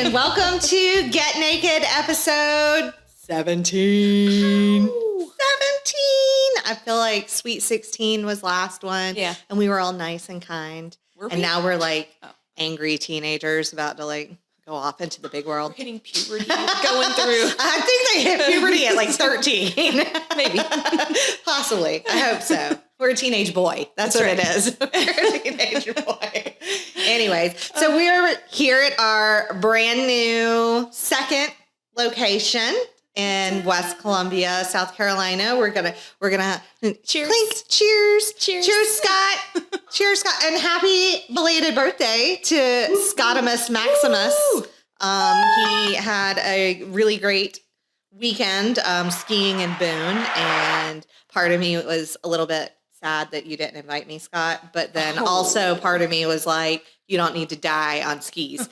and welcome to Get Naked episode 17. Ooh. 17. I feel like Sweet 16 was last one. Yeah. And we were all nice and kind. And now we're like angry teenagers about to like go off into the big world. We're hitting puberty, going through. I think they hit puberty at like 13. Maybe. Possibly. I hope so. We're a teenage boy. That's what right. It is. We're a teenage boy. Anyways, so we're here at our brand new second location in West Columbia, South Carolina. We're gonna cheers. Clink, cheers. Cheers, Scott. Cheers, Scott. And happy belated birthday to Scottimus Maximus. He had a really great weekend skiing in Boone, and part of me was a little bit sad that you didn't invite me, Scott. But then also part of me was like, you don't need to die on skis.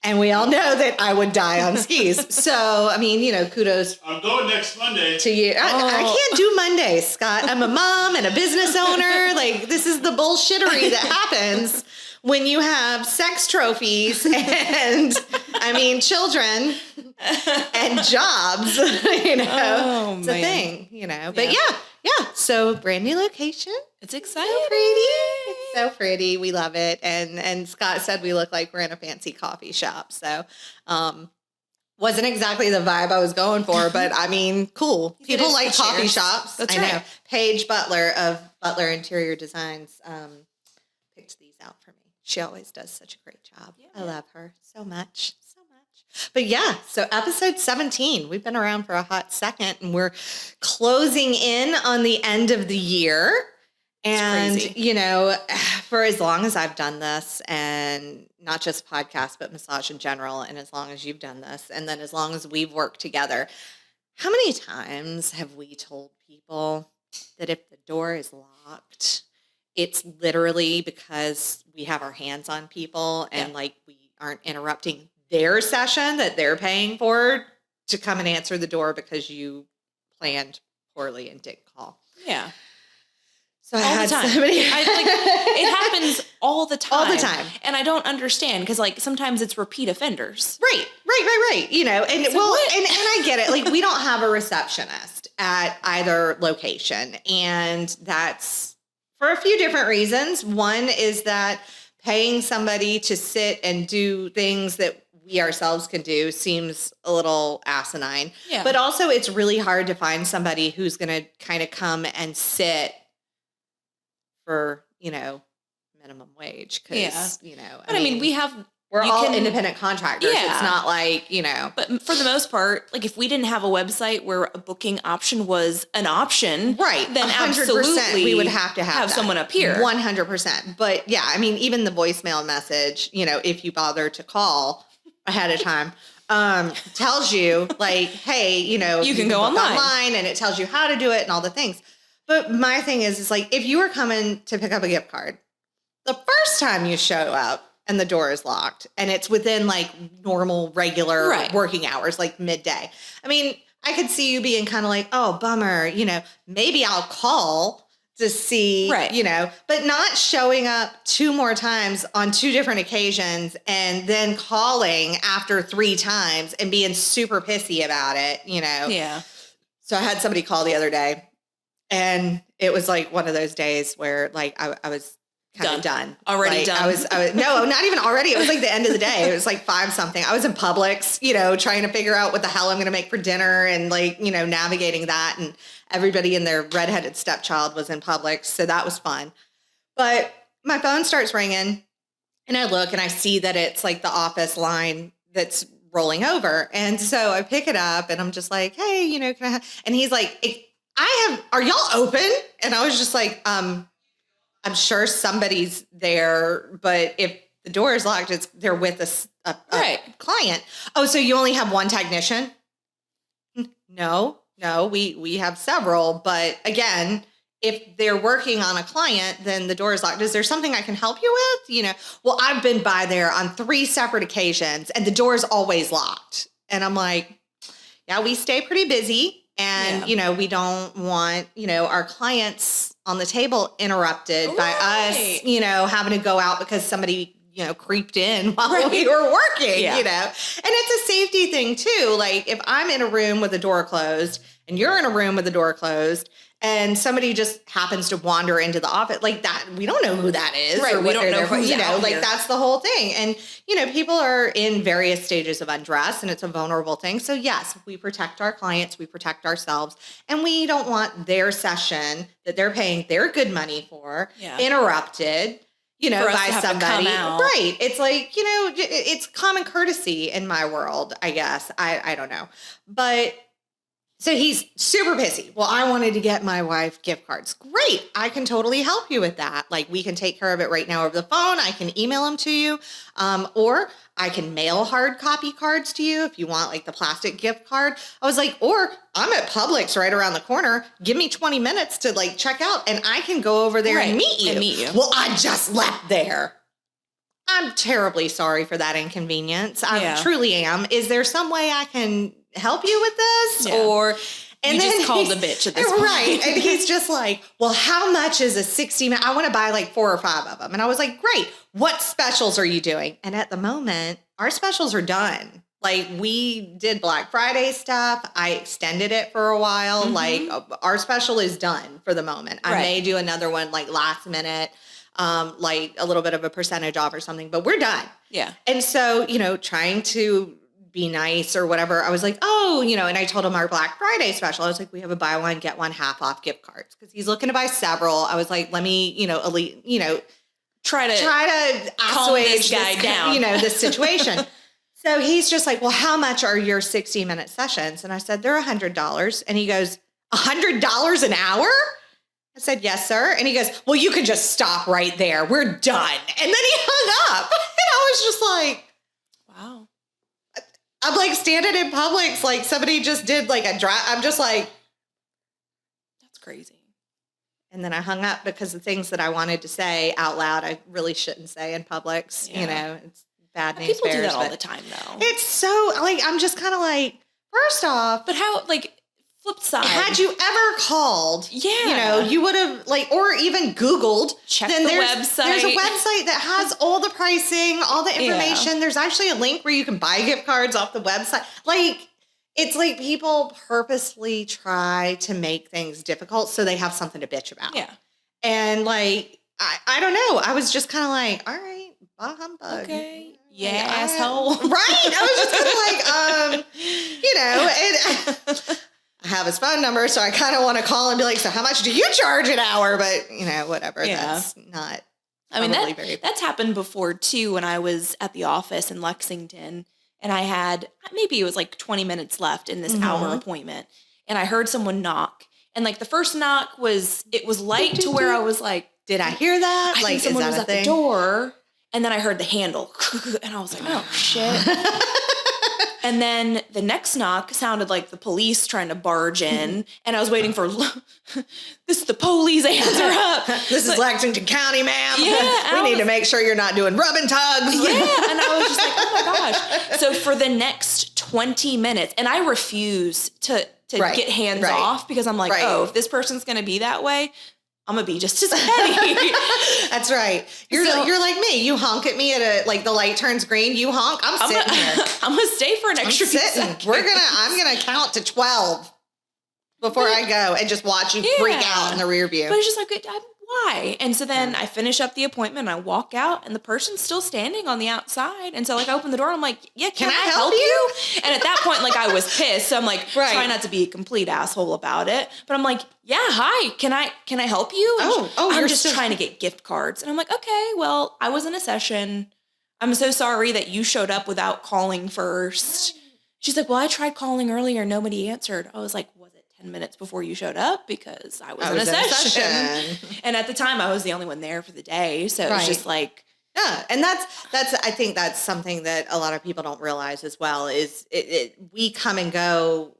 And we all know that I would die on skis. So, I mean, you know, kudos. I'm going next Monday. To you. I can't do Mondays, Scott. I'm a mom and a business owner. Like, this is the bullshittery that happens when you have sex trophies and, I mean, children and jobs, you know. It's a thing, you know. But yeah. So, brand new location. It's exciting. So pretty. It's so pretty. We love it. And Scott said we look like we're in a fancy coffee shop. So, wasn't exactly the vibe I was going for, but I mean, cool. People like coffee shops. That's I right. know. Paige Butler of Butler Interior Designs picked these out for me. She always does such a great job. Yeah. I love her so much. But yeah, so episode 17, we've been around for a hot second, and we're closing in on the end of the year. And, you know, for as long as I've done this, and not just podcasts, but massage in general, and as long as you've done this, and then as long as we've worked together, how many times have we told people that if the door is locked, it's literally because we have our hands on people and like we aren't interrupting their session that they're paying for to come and answer the door because you planned poorly and didn't call. Yeah. So I had somebody. It happens all the time. All the time. And I don't understand because like sometimes it's repeat offenders. Right. You know, and and I get it. Like we don't have a receptionist at either location. And that's for a few different reasons. One is that paying somebody to sit and do things that we ourselves can do seems a little asinine. Yeah. But also it's really hard to find somebody who's going to kind of come and sit for, you know, minimum wage. Cause, you know, but I mean, we're all independent contractors. Yeah. It's not like, you know. But for the most part, like if we didn't have a website where a booking option was an option, right? Then 100% absolutely we would have to have someone up here. 100%. But yeah, I mean, even the voicemail message, you know, if you bother to call ahead of time, tells you like, hey, you know, you can go online and it tells you how to do it and all the things. But my thing is like, if you were coming to pick up a gift card, the first time you show up and the door is locked and it's within like normal, regular working hours, like midday. I mean, I could see you being kind of like, oh, bummer, you know, maybe I'll call to see, you know, but not showing up 2 more times on 2 different occasions and then calling after 3 times and being super pissy about it, you know? Yeah. So I had somebody call the other day and it was like one of those days where like I was kind of done. Already like, done. I was no, not even already. It was like the end of the day. It was like 5 something. I was in Publix, you know, trying to figure out what the hell I'm going to make for dinner and like, you know, navigating that. And everybody and their redheaded stepchild was in Publix. So that was fun. But my phone starts ringing and I look and I see that it's like the office line that's rolling over. And so I pick it up and I'm just like, hey, you know, can I have, and he's like, are y'all open? And I was just like, I'm sure somebody's there, but if the door is locked, they're with a client. Oh, so you only have one technician? No, we have several. But again, if they're working on a client, then the door is locked. Is there something I can help you with? You know, well, I've been by there on 3 separate occasions and the door is always locked. And I'm like, yeah, we stay pretty busy. And, you know, we don't want, you know, our clients on the table interrupted by us, you know, having to go out because somebody creeped in while we were working, And it's a safety thing too. Like if I'm in a room with the door closed and you're in a room with the door closed and somebody just happens to wander into the office like that, we don't know who that is. Right. Or We don't know who's out here. that's the whole thing. And, people are in various stages of undress and it's a vulnerable thing. So yes, we protect our clients, we protect ourselves, and we don't want their session that they're paying their good money for interrupted. By somebody. Right. It's like, it's common courtesy in my world, I guess. I don't know. But so he's super pissy. Well, I wanted to get my wife gift cards. Great. I can totally help you with that. Like we can take care of it right now over the phone. I can email them to you. Or I can mail hard copy cards to you if you want like the plastic gift card. I was like, or I'm at Publix right around the corner. Give me 20 minutes to like check out and I can go over there and meet you. Well, I just left there. I'm terribly sorry for that inconvenience. I truly am. Is there some way I can help you with this? And you then just called a bitch at this point. Right. And he's just like, well, how much is a 60-minute? I want to buy like 4 or 5 of them. And I was like, great. What specials are you doing? And at the moment, our specials are done. Like we did Black Friday stuff. I extended it for a while. Mm-hmm. Like our special is done for the moment. I may do another one like last minute, like a little bit of a percentage off or something, but we're done. Yeah. And so, trying to be nice or whatever. I was like, and I told him our Black Friday special. I was like, we have a buy one, get one half off gift cards because he's looking to buy several. I was like, let me, try to calm this guy down, this situation. So he's just like, well, how much are your 60-minute sessions? And I said, they're $100. And he goes, $100 an hour? I said, yes, sir. And he goes, well, you can just stop right there. We're done. And then he hung up. And I was just like, wow. I'm like standing in Publix, like somebody just did like a drive. I'm just like, that's crazy. And then I hung up because the things that I wanted to say out loud, I really shouldn't say in Publix. It's bad news. People do that all the time, though. It's so like, I'm just kind of like, first off, but how, like, flip side. Had you ever called, you would have like, or even Googled. Check the website. There's a website that has all the pricing, all the information. Yeah. There's actually a link where you can buy gift cards off the website. Like, it's like people purposely try to make things difficult so they have something to bitch about. Yeah. And like, I don't know. I was just kind of like, all right, bah humbug. Okay. Yeah, asshole. Right. I was just kind of like, and I have his phone number, so I kind of want to call and be like, so how much do you charge an hour? But, whatever. Yeah. That's not. I mean, that's happened before, too, when I was at the office in Lexington, and I had, maybe it was like 20 minutes left in this hour appointment, and I heard someone knock. And, like, the first knock was light to where I was like, did I hear that? I think someone was at the door, and then I heard the handle, and I was like, oh, shit. And then the next knock sounded like the police trying to barge in, and I was waiting for, this is the police, answer up. This is Lexington County, ma'am. Yeah. We need to make sure you're not doing rubbing tugs. Yeah, and I was just like, oh my gosh. So for the next 20 minutes, and I refuse to get hands off because I'm like, if this person's going to be that way, I'm going to be just as petty. That's right. You're like me. You honk at me at the light turns green. You honk. I'm sitting here. I'm going to stay for an extra few seconds. I'm going to count to 12 before I go and just watch you freak out in the rear view. But it's just like, why? And so then I finish up the appointment and I walk out and the person's still standing on the outside. And so like I open the door. I'm like, yeah, can I help you? And at that point, like I was pissed. So I'm like, try not to be a complete asshole about it. But I'm like, yeah, hi, can I help you? And I'm just trying to get gift cards. And I'm like, okay, well, I was in a session. I'm so sorry that you showed up without calling first. She's like, well, I tried calling earlier. Nobody answered. I was like, 10 minutes before you showed up because I was in a session. And at the time I was the only one there for the day. So it was just like, yeah. And that's, I think that's something that a lot of people don't realize as well is we come and go,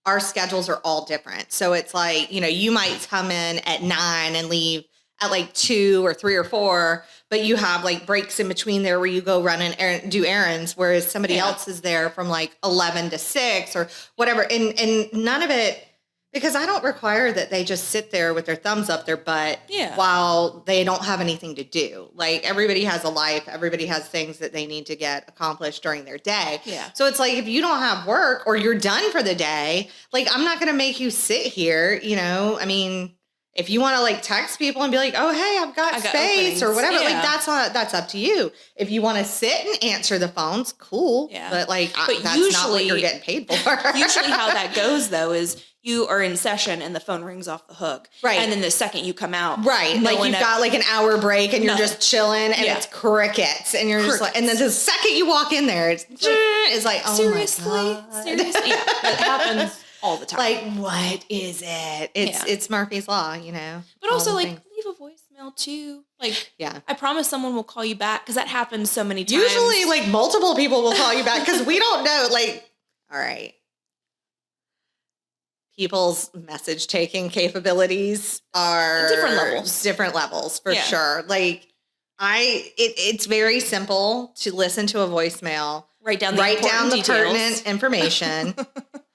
our schedules are all different. So it's like, you might come in at 9 and leave at like 2 or 3 or 4, but you have like breaks in between there where you go run and do errands, whereas somebody else is there from like 11 to 6 or whatever. And none of it Because I don't require that they just sit there with their thumbs up their butt while they don't have anything to do. Like, everybody has a life. Everybody has things that they need to get accomplished during their day. Yeah. So it's like, if you don't have work or you're done for the day, like, I'm not going to make you sit here, you know? I mean, if you want to, like, text people and be like, oh, hey, I've got space or whatever, like, that's up to you. If you want to sit and answer the phones, cool. Yeah. But, like, that's usually not what you're getting paid for. Usually how that goes, though, is you are in session and the phone rings off the hook. Right. And then the second you come out. Right. Like, you've got like an hour break and you're just chilling and it's crickets. And you're just like, and then the second you walk in there, it's like, oh seriously? My God. Seriously? Yeah. It happens all the time. Like, what is it? It's Murphy's Law, you know? But also, like, leave a voicemail too. Like, I promise someone will call you back, because that happens so many times. Usually, like, multiple people will call you back, because we don't know, like, all right. People's message taking capabilities are different levels for sure. Like, it's very simple to listen to a voicemail, write down the pertinent information,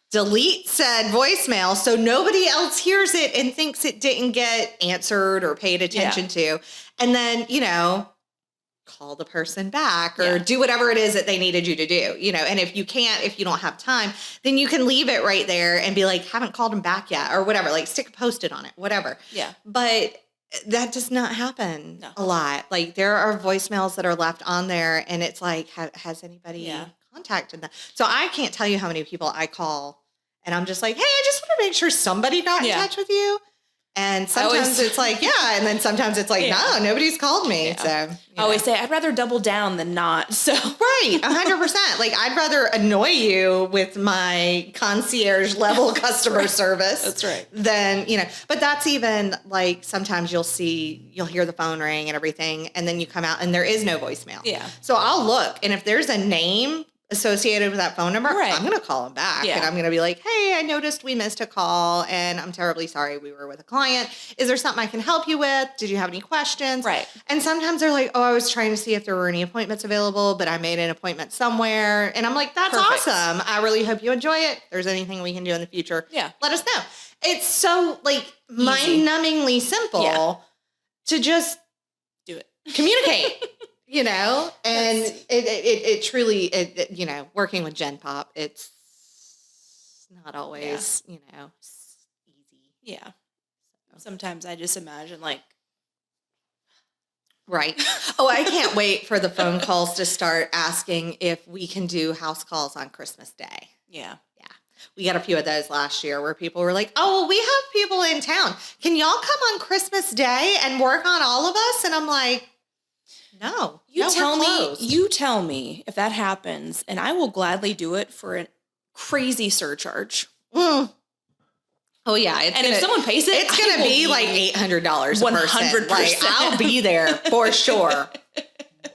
delete said voicemail so nobody else hears it and thinks it didn't get answered or paid attention to, and then, you know, call the person back or do whatever it is that they needed you to do, you know. And if you don't have time, then you can leave it right there and be like, haven't called them back yet or whatever, like stick a Post-it on it, whatever. Yeah. But that does not happen a lot. Like, there are voicemails that are left on there and it's like, has anybody contacted them? So I can't tell you how many people I call and I'm just like, hey, I just want to make sure somebody got in touch with you. And sometimes it's like, and then sometimes it's like, no, nobody's called me. Yeah. So I always say, I'd rather double down than not. So right, 100%. Like, I'd rather annoy you with my concierge level customer service. That's right. Than, you know, but that's even like, sometimes you'll hear the phone ring and everything, and then you come out and there is no voicemail. Yeah. So I'll look, and if there's a name associated with that phone number, I'm going to call them back and I'm going to be like, hey, I noticed we missed a call and I'm terribly sorry, we were with a client. Is there something I can help you with? Did you have any questions? Right. And sometimes they're like, oh, I was trying to see if there were any appointments available, but I made an appointment somewhere. And I'm like, that's awesome. I really hope you enjoy it. If there's anything we can do in the future, let us know. It's so like mind-numbingly simple to just do it. Communicate. You know, and it truly, you know, working with Gen Pop, it's not always, you know, easy. Yeah. Sometimes I just imagine like. Right. Oh, I can't wait for the phone calls to start asking if we can do house calls on Christmas Day. Yeah. Yeah. We got a few of those last year where people were like, oh, well, we have people in town. Can y'all come on Christmas Day and work on all of us? And I'm like, no, you tell me if that happens, and I will gladly do it for a crazy surcharge. Oh yeah, if someone pays it, it's going to be like $800 a person. 100%. Like, I'll be there for sure.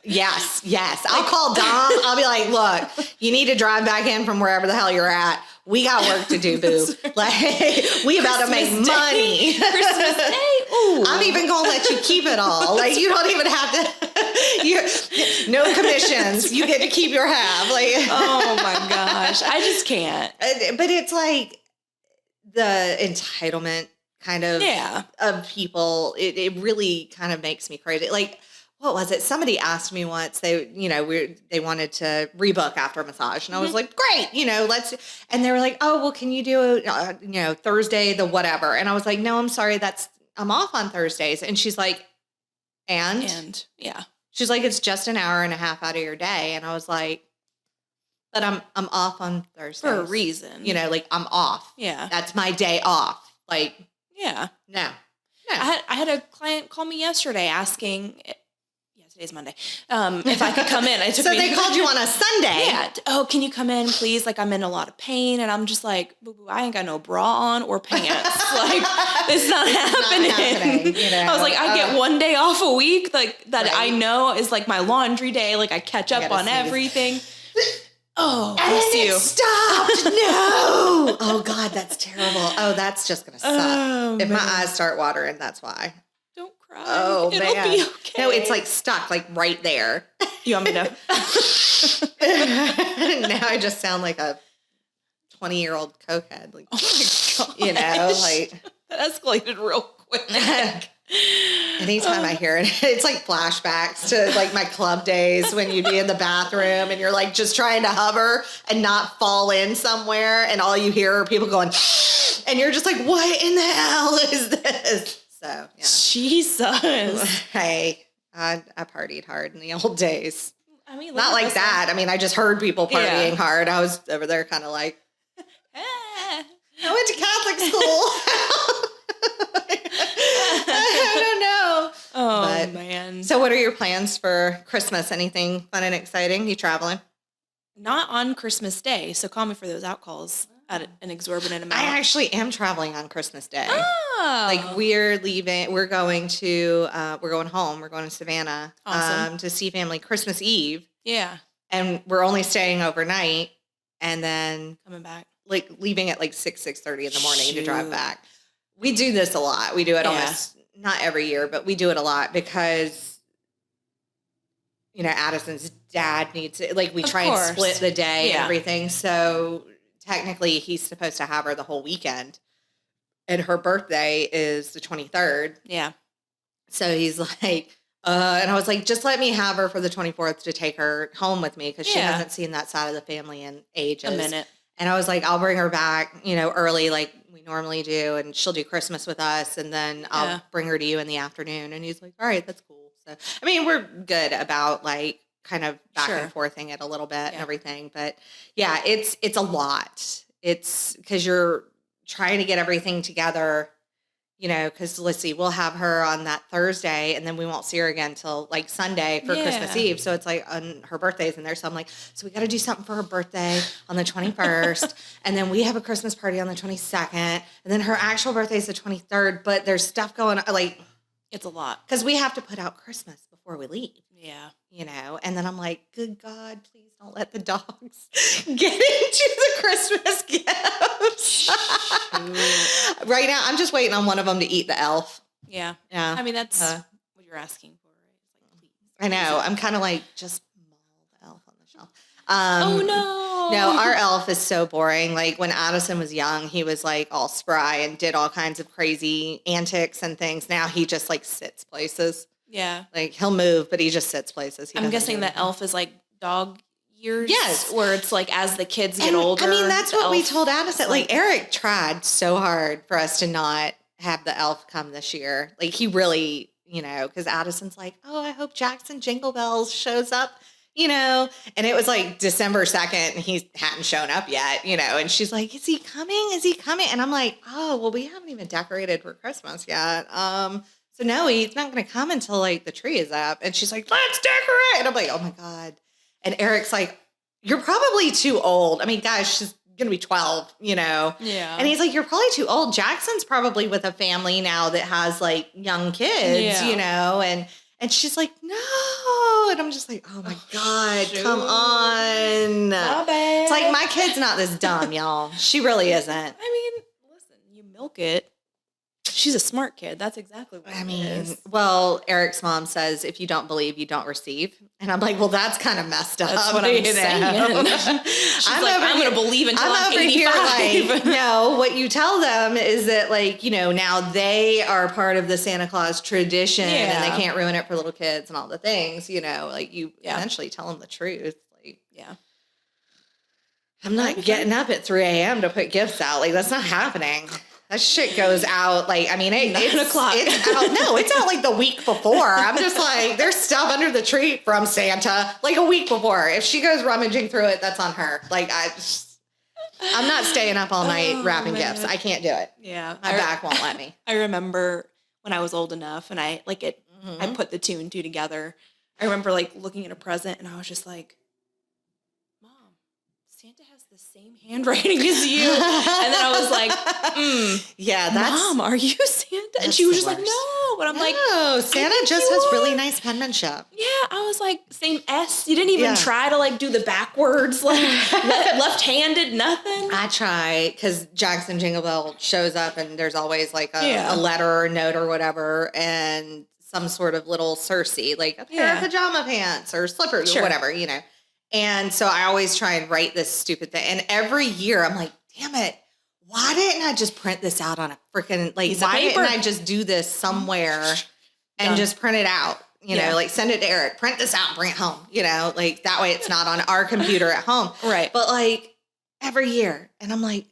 Yes. I'll call Dom. I'll be like, look, you need to drive back in from wherever the hell you're at. We got work to do, boo. Like, we about to make money. Christmas Day. Ooh. I'm even going to let you keep it all. Like, you don't even have to. No commissions. You get to keep your half. Like, oh my gosh, I just can't. But it's like the entitlement kind of of people. It really kind of makes me crazy. Like, what was it? Somebody asked me once, they wanted to rebook after a massage. And I was like, great, let's, and they were like, oh, well, can you do, Thursday, the whatever. And I was like, no, I'm sorry. I'm off on Thursdays. And she's like, and yeah, she's like, it's just an hour and a half out of your day. And I was like, but I'm off on Thursdays. For a reason. Like I'm off. Yeah. That's my day off. Like, yeah. No. I had a client call me yesterday asking, today's Monday, if I could come in. So they called you on a Sunday. Yeah. Oh, can you come in, please? Like, I'm in a lot of pain. And I'm just like, boo-boo, I ain't got no bra on or pants. Like, it's not happening. I was like, I get one day off a week, like, that right. I know is like my laundry day. Like, I catch up on everything. Oh, bless you. Stopped. No. Oh, God, that's terrible. Oh, that's just going to suck. If my eyes start watering, that's why. Cry. Oh, It'll man. be okay. No, it's like stuck, like right there. You want me to? Now I just sound like a 20-year-old cokehead. Like, oh my god, like that escalated real quick. Anytime I hear it, it's like flashbacks to like my club days when you'd be in the bathroom and you're like just trying to hover and not fall in somewhere, and all you hear are people going, and you're just like, what in the hell is this? So yeah. Jesus. Hey, I partied hard in the old days. I mean, not like that. I mean, I just heard people partying hard. I was over there kind of like, I went to Catholic school. I don't know. Oh, man. So what are your plans for Christmas? Anything fun and exciting? You traveling? Not on Christmas Day, so call me for those out calls at an exorbitant amount. I actually am traveling on Christmas Day. Oh. Like we're leaving, we're going home. We're going to Savannah to see family Christmas Eve. Yeah. And we're only staying overnight and then coming back. Like leaving at like 6:30 in the morning to drive back. We do this a lot. We do it almost not every year, but we do it a lot because, Addison's dad needs it. Like we try and split the day and everything. So technically he's supposed to have her the whole weekend, and her birthday is the 23rd. Yeah. So he's like, and I was like, just let me have her for the 24th to take her home with me. Cause she hasn't seen that side of the family in ages. A minute. And I was like, I'll bring her back, early like we normally do. And she'll do Christmas with us. And then I'll bring her to you in the afternoon. And he's like, all right, that's cool. So, I mean, we're good about like kind of back and forthing it a little bit and everything. But yeah, it's a lot. It's because you're trying to get everything together, because let's see, we'll have her on that Thursday and then we won't see her again till like Sunday for Christmas Eve. So it's like on her birthday's in there. So I'm like, so we got to do something for her birthday on the 21st. And then we have a Christmas party on the 22nd. And then her actual birthday is the 23rd. But there's stuff going on. Like, it's a lot. Because we have to put out Christmas before we leave. Yeah. And then I'm like, good God, please don't let the dogs get into the Christmas gifts. Right now, I'm just waiting on one of them to eat the elf. Yeah. Yeah. I mean, that's what you're asking for, right? It's like, please. I know. I'm kind of like, just maul the elf on the shelf. Oh, no. No, our elf is so boring. Like when Addison was young, he was like all spry and did all kinds of crazy antics and things. Now he just like sits places. Yeah. Like he'll move, but he just sits places. I'm guessing the elf is like dog years. Yes. Where it's like as the kids get older. I mean, that's what we told Addison. Like Eric tried so hard for us to not have the elf come this year. Like he really, because Addison's like, oh, I hope Jackson Jingle Bells shows up. And it was like December 2nd and he hadn't shown up yet, and she's like, is he coming? Is he coming? And I'm like, oh, well, we haven't even decorated for Christmas yet. So no, he's not going to come until like the tree is up. And she's like, let's decorate. And I'm like, oh my God. And Eric's like, you're probably too old. I mean, guys, she's going to be 12, Yeah. And he's like, you're probably too old. Jackson's probably with a family now that has like young kids, and she's like, no. And I'm just like, oh my God, come on. My bad. It's like, my kid's not this dumb, y'all. She really isn't. I mean, listen, you milk it. She's a smart kid. That's exactly what it is. Well, Eric's mom says, if you don't believe, you don't receive. And I'm like, well, that's kind of messed up. That's what I'm saying. She's I'm going to believe until I'm over 85. Here like, no, what you tell them is that like, now they are part of the Santa Claus tradition and they can't ruin it for little kids and all the things, like you eventually tell them the truth. Like, I'm not getting up at 3 a.m. to put gifts out. Like, that's not happening. That shit goes out like, I mean, it's 9:00. It's out. No, it's out like the week before. I'm just like, there's stuff under the tree from Santa like a week before. If she goes rummaging through it, that's on her. Like I'm not staying up all night wrapping gifts. I can't do it. Yeah. My back won't let me. I remember when I was old enough and I put the two and two together. I remember like looking at a present and I was just like, Santa has the same handwriting as you. And then I was like, yeah, Mom, are you Santa? And she was just like, no. But I'm like, no, Santa just has really nice penmanship. Yeah. I was like, same S. You didn't even try to like do the backwards, like left-handed, nothing. I try because Jackson Jingle Bell shows up and there's always like a letter or note or whatever and some sort of little Cersei, like a pair of pajama pants or slippers or whatever, And so I always try and write this stupid thing. And every year I'm like, damn it. Why didn't I just print this out on a freaking, like, why didn't I just do this somewhere and just print it out? You know, like send it to Eric, print this out, bring it home, you know, like that way it's not on our computer at home. Right. But like every year. And I'm like,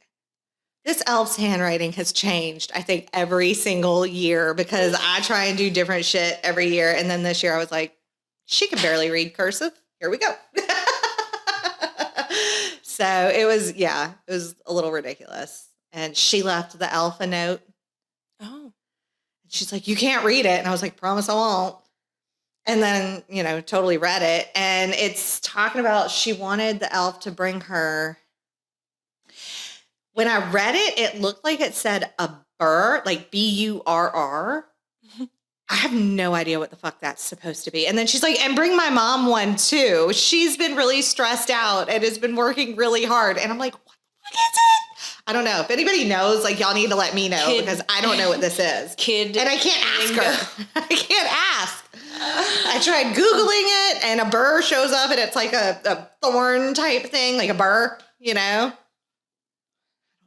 this elf's handwriting has changed, I think, every single year because I try and do different shit every year. And then this year I was like, she can barely read cursive. Here we go. So it was a little ridiculous. And she left the elf a note. Oh. She's like, you can't read it. And I was like, promise I won't. And then, you know, totally read it. And it's talking about she wanted the elf to bring her. When I read it, it looked like it said a burr, like BURR. I have no idea what the fuck that's supposed to be. And then she's like, and bring my mom one too. She's been really stressed out and has been working really hard. And I'm like, what the fuck is it? I don't know. If anybody knows, like, y'all need to let me know because I don't know what this is. And I can't ask her. I can't ask. I tried Googling it and a burr shows up and it's like a thorn type thing, like a burr, you know? I don't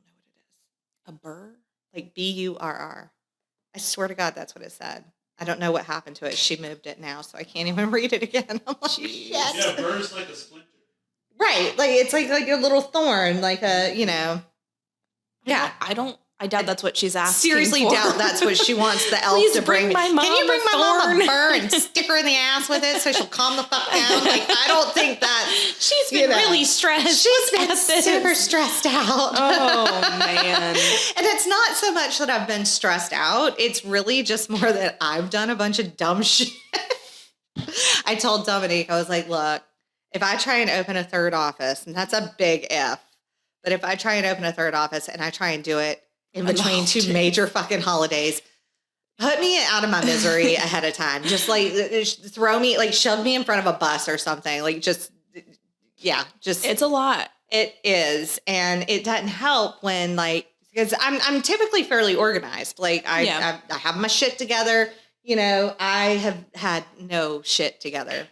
know what it is. A burr? Like BURR. I swear to God, that's what it said. I don't know what happened to it. She moved it now, so I can't even read it again. I'm like, shit. Yeah, burr's like a splinter. Right. Like, it's like a little thorn, like a, you know. Yeah. I doubt that's what she's asking. Seriously for. doubt that's what she wants the elf Please to bring me. my mom Can you bring my mom a thorn? burr and stick her in the ass with it so she'll calm the fuck down? Like, I don't think that. She's been really stressed. She's been super stressed out. Oh, man. And it's not so much that I've been stressed out. It's really just more that I've done a bunch of dumb shit. I told Dominique, I was like, look, if I try and open a third office, and that's a big if, but if I try and open a third office and I try and do it in between two major fucking holidays, put me out of my misery ahead of time. Just like throw me, like shove me in front of a bus or something. Like just. It's a lot. It is. And it doesn't help when like, because I'm typically fairly organized. Like I have my shit together. You know, I have had no shit together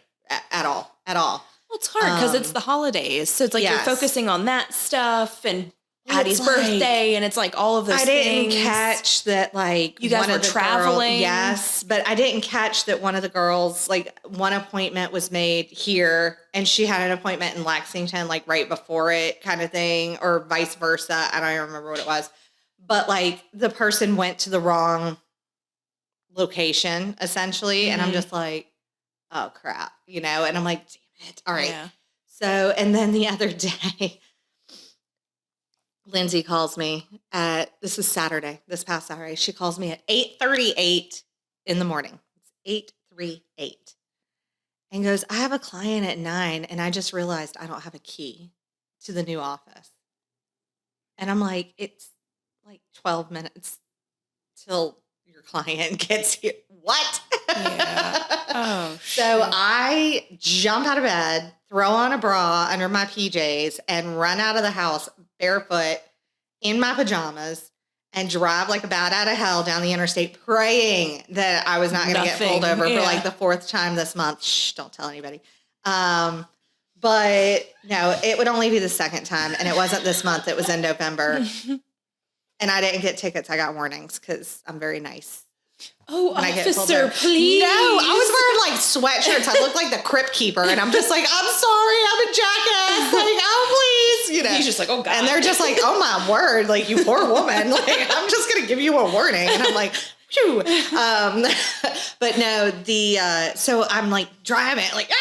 at all. Well, it's hard because it's the holidays. So it's like you're focusing on that stuff and Addie's birthday, and it's like all of those things. I didn't catch that, like, you guys were traveling. Yes, but I didn't catch that one of the girls, like, one appointment was made here, and she had an appointment in Lexington, like, right before it kind of thing, or vice versa. I don't even remember what it was. But, like, the person went to the wrong location, essentially, and I'm just like, oh, crap, you know? And I'm like, damn it. All right. Yeah. So, and then the other day, Lindsay calls me this was Saturday, this past Saturday. She calls me at 8:38 in the morning. It's 8:38. And goes, I have a client at 9 and I just realized I don't have a key to the new office. And I'm like, it's like 12 minutes till your client gets here. What? Yeah. Oh, so I jump out of bed, throw on a bra under my PJs, and run out of the house barefoot in my pajamas and drive like a bat out of hell down the interstate, praying that I was not going to get pulled over for like the 4th time this month. Shh, don't tell anybody. But no, it would only be the 2nd time, and it wasn't this month. It was in November. And I didn't get tickets. I got warnings because I'm very nice. Oh, officer, please. No, I was wearing like sweatshirts. I looked like the crypt keeper. And I'm just like, I'm sorry, I'm a jackass. Like, oh, please. You know. He's just like, oh, God. And they're just like, oh, my word. Like, you poor woman. Like, I'm just going to give you a warning. And I'm like, phew. But no, so I'm like driving, like,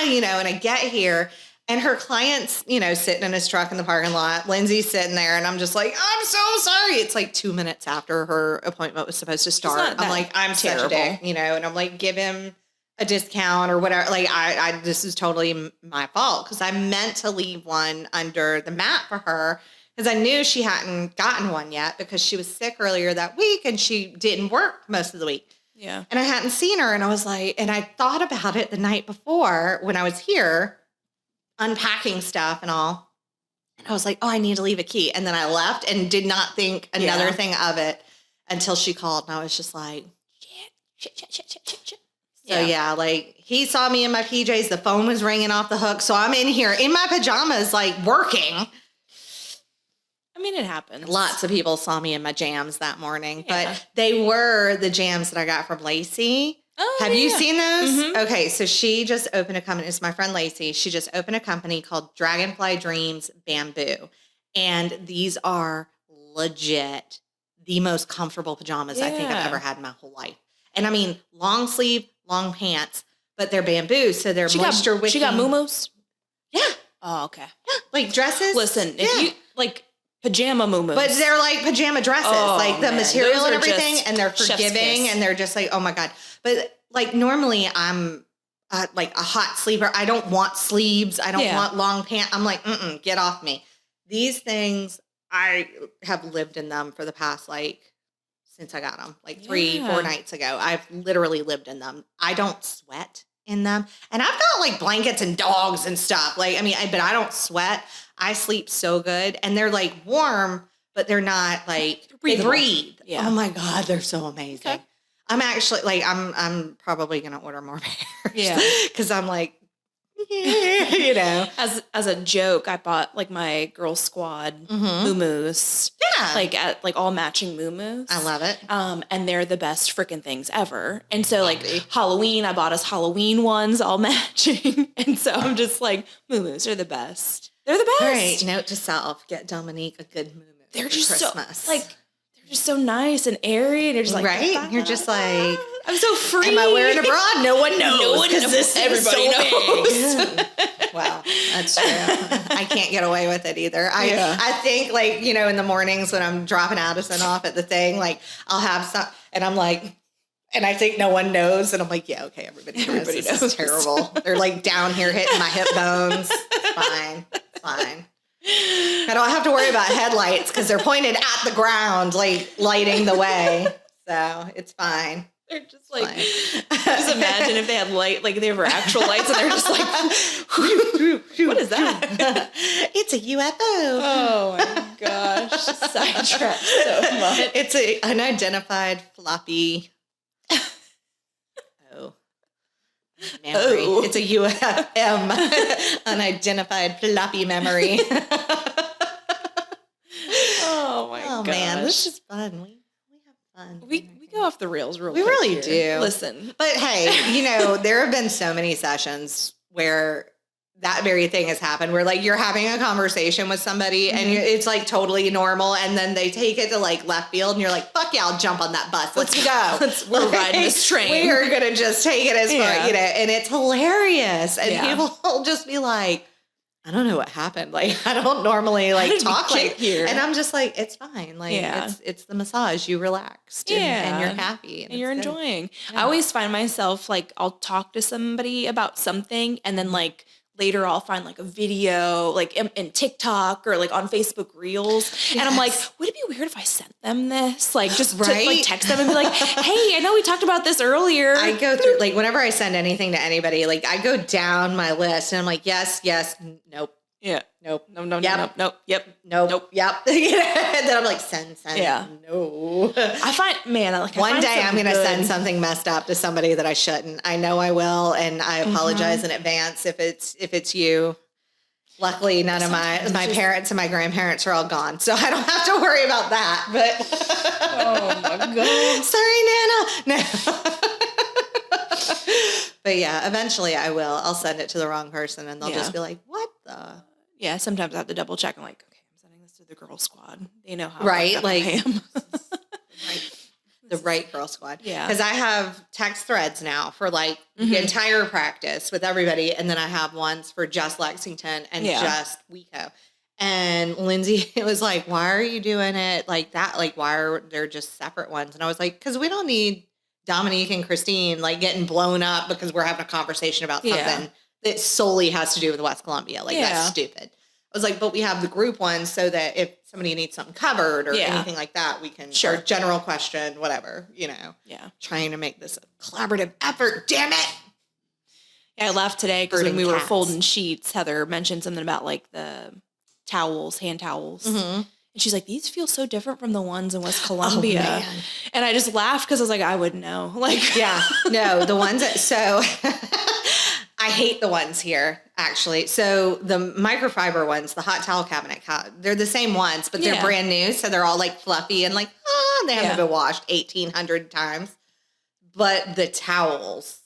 you know, and I get here. And her client's, you know, sitting in his truck in the parking lot. Lindsay's sitting there, and I'm just like, I'm so sorry. It's like 2 minutes after her appointment was supposed to start. I'm like, I'm terrible, such a dick, you know, and I'm like, give him a discount or whatever. Like, I this is totally my fault because I meant to leave one under the mat for her because I knew she hadn't gotten one yet because she was sick earlier that week and she didn't work most of the week. Yeah. And I hadn't seen her, and I was like, and I thought about it the night before when I was here, unpacking stuff and all. And I was like, oh, I need to leave a key. And then I left and did not think another thing of it until she called. And I was just like, shit. So yeah, like he saw me in my PJs. The phone was ringing off the hook. So I'm in here in my pajamas, like working. mean, it happens. Lots of people saw me in my jams that morning, but they were the jams that I got from Lacey. Oh, have you seen those? Mm-hmm. Okay, so she just opened a company. It's my friend Lacey. She just opened a company called Dragonfly Dreams Bamboo. And these are legit the most comfortable pajamas I think I've ever had in my whole life. And I mean, long sleeve, long pants, but they're bamboo, so they're moisture wicking. She got muumuus? Yeah. Oh, okay. Yeah, like dresses. Listen, if you like pajama muumuus. But they're like pajama dresses, like the material and everything, and they're forgiving, and they're just like, oh my God. But like normally I'm like a hot sleeper. I don't want sleeves. I don't want long pants. I'm like, get off me. These things, I have lived in them for the past since I got them, 3-4 nights ago. I've literally lived in them. I don't sweat in them. And I've got like blankets and dogs and stuff. But I don't sweat. I sleep so good. And they're like warm, but they're not like, they breathe. Yeah. Oh my God, they're so amazing. Okay. I'm actually I'm probably going to order more pairs. Yeah. Cause I'm like, As a joke, I bought like my girl squad muumuus. Yeah. Like all matching muumuus. I love it. And they're the best freaking things ever. And so Halloween, I bought us Halloween ones all matching. And so I'm just like, muumuus are the best. They're the best. All right. Note to self, get Dominique a good muumuu. They're just Christmas. They're just so nice and airy, and you're just like, right? You're just like, I'm so free. Am I wearing a bra? No one knows. No one knows. Everybody knows. Wow, that's true. I can't get away with it either. I think in the mornings when I'm dropping Addison off at the thing, I'll have some, and I'm like, and I think no one knows, and I'm like, yeah, okay, everybody knows. This is terrible. They're down here hitting my hip bones. It's fine. I don't have to worry about headlights because they're pointed at the ground, lighting the way. So it's fine. They're just just imagine if they had light, they were actual lights, and they're just what is that? It's a UFO. Oh my gosh. Sidetracked so much. It's an unidentified floppy. Memory. Oh. It's a UFM, unidentified floppy memory. Oh my gosh. Man, this is fun. We have fun. We go off the rails real quick. We really do. Listen. But hey, there have been so many sessions where that very thing has happened where you're having a conversation with somebody and it's totally normal, and then they take it to left field and you're like, fuck yeah, I'll jump on that bus. Let's go. We're riding this train. We are going to just take it as far, and it's hilarious. And people will just be like, I don't know what happened. I don't normally talk here. And I'm just like, it's fine. It's the massage. You relaxed and you're happy. And you're enjoying. Yeah. I always find myself I'll talk to somebody about something, and then later I'll find a video in TikTok or on Facebook Reels. Yes. And I'm like, would it be weird if I sent them this? To text them and be like, hey, I know we talked about this earlier. I go through whenever I send anything to anybody, I go down my list and I'm like, yes, nope. Yeah. Nope. No. Yep. Nope. Yep. Nope. Yep. And then I'm like, send. Yeah. No. I find, man, one day I'm going to send something messed up to somebody that I shouldn't. I know I will. And I apologize in advance if it's you. Luckily, none of my parents and my grandparents are all gone, so I don't have to worry about that. But oh my God. Sorry, Nana. No. But yeah, eventually I will. I'll send it to the wrong person and they'll just be like, what the? Yeah, sometimes I have to double check. I'm like, okay, I'm sending this to the girl squad. They know how I am. The right girl squad. Yeah. Because I have text threads now for the entire practice with everybody. And then I have ones for just Lexington and just WeCo. And Lindsay was like, why are you doing it like that? Why are there just separate ones? And I was like, because we don't need Dominique and Christine getting blown up because we're having a conversation about something that solely has to do with West Columbia. That's stupid. I was like, but we have the group ones so that if somebody needs something covered or anything like that, we can, or general question, whatever, trying to make this a collaborative effort. Damn it. Yeah, I laughed today because when we were folding sheets, Heather mentioned something about the towels, hand towels. Mm-hmm. And she's like, these feel so different from the ones in West Columbia. Oh, and I just laughed because I was like, I wouldn't know. Yeah, no, the ones that, so I hate the ones here, actually. So the microfiber ones, the hot towel cabinet, they're the same ones, but they're brand new. So they're all like fluffy and like, they haven't been washed 1,800 times. But the towels,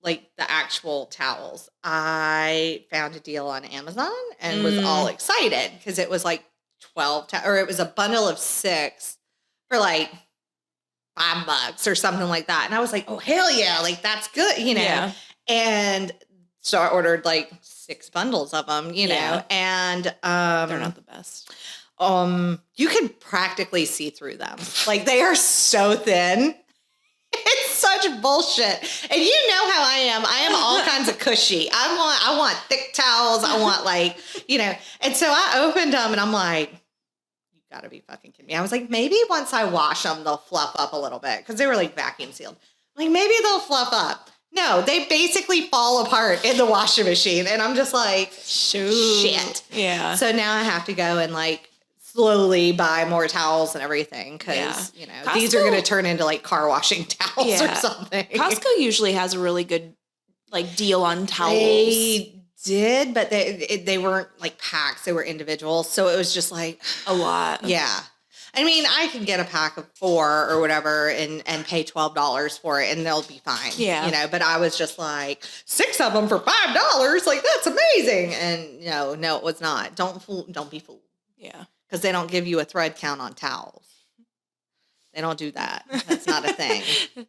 like the actual towels, I found a deal on Amazon and was all excited because it was like 12, or it was a bundle of 6 for like $5 or something like that. And I was like, oh, hell yeah. Like, that's good, you know? Yeah. And so I ordered like 6 bundles of them, you know, and they're not the best. You can practically see through them. Like, they are so thin. It's such bullshit. And you know how I am. I am all kinds of cushy. I want thick towels. I want like, you know. And so I opened them and I'm like, you gotta be fucking kidding me. I was like, maybe once I wash them, they'll fluff up a little bit because they were like vacuum sealed. Like, maybe they'll fluff up. No, they basically fall apart in the washing machine. And I'm just like, shit. Yeah. So now I have to go and like slowly buy more towels and everything because, you know, Costco, these are going to turn into like car washing towels or something. Costco usually has a really good like deal on towels. They did, but they weren't like packs. They were individual. So it was just like a lot. Yeah. I mean, I can get a pack of 4 or whatever and pay $12 for it and they'll be fine. Yeah. You know, but I was just like, 6 of them for $5. Like, that's amazing. And no, it was not. Don't be fooled. Yeah. Because they don't give you a thread count on towels. They don't do that. That's not a thing.